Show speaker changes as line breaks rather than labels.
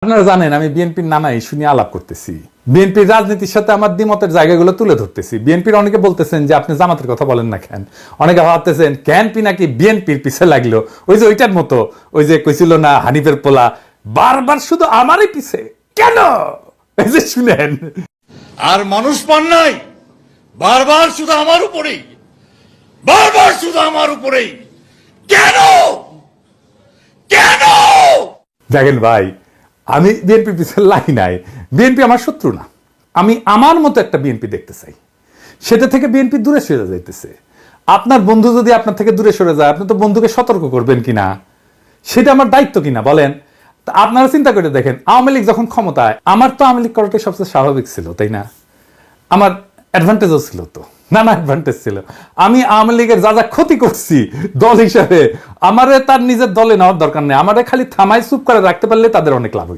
আপনারা জানেন আমি বিএনপির নানা ইস্যু নিয়ে আলাপ করতেছি, বিএনপির রাজনীতির সাথে আমার দ্বিমতের জায়গাগুলো তুলে ধরতেছি। বিএনপির অনেকে বলতেছেন যে আপনি জামাতের কথা বলেন না কেন, অনেকে ভাবতেছেন ক্যানপি নাকি বিএনপির পিছে লাগলো, ওই যে ওইটার মতো, ওই যে কইছিল না হানিফের পোলা বারবার শুধু আমারই পিছে কেন, এই যে শুনেন।
আর মানুষ পান নাই, বারবার শুধু আমার উপরেই, বারবার শুধু আমার উপরেই কেন কেন?
দেখেন ভাই, আমি বিএনপির পিছনে লাগি নাই, বিএনপি আমার শত্রু না। আমি আমার মতো একটা বিএনপি দেখতে চাই, সেটা থেকে বিএনপি দূরে সরে যাইতেছে। আপনার বন্ধু যদি আপনার থেকে দূরে সরে যায়, আপনি তো বন্ধুকে সতর্ক করবেন কিনা, সেটা আমার দায়িত্ব কিনা বলেন। আপনারা চিন্তা করে দেখেন, আওয়ামী লীগ যখন ক্ষমতায়, আমার তো আওয়ামী লীগ করাটাই সবচেয়ে স্বাভাবিক ছিল, তাই না? আমার অ্যাডভান্টেজও ছিল, তো নানা অ্যাডভান্টেজ ছিল। আমি আওয়ামী লীগের যা যা ক্ষতি করছি দল হিসাবে, আমারে তার নিজের দলে নেওয়ার দরকার নেই, আমারে খালি থামাই চুপ করে রাখতে পারলে তাদের অনেক লাভ হইত।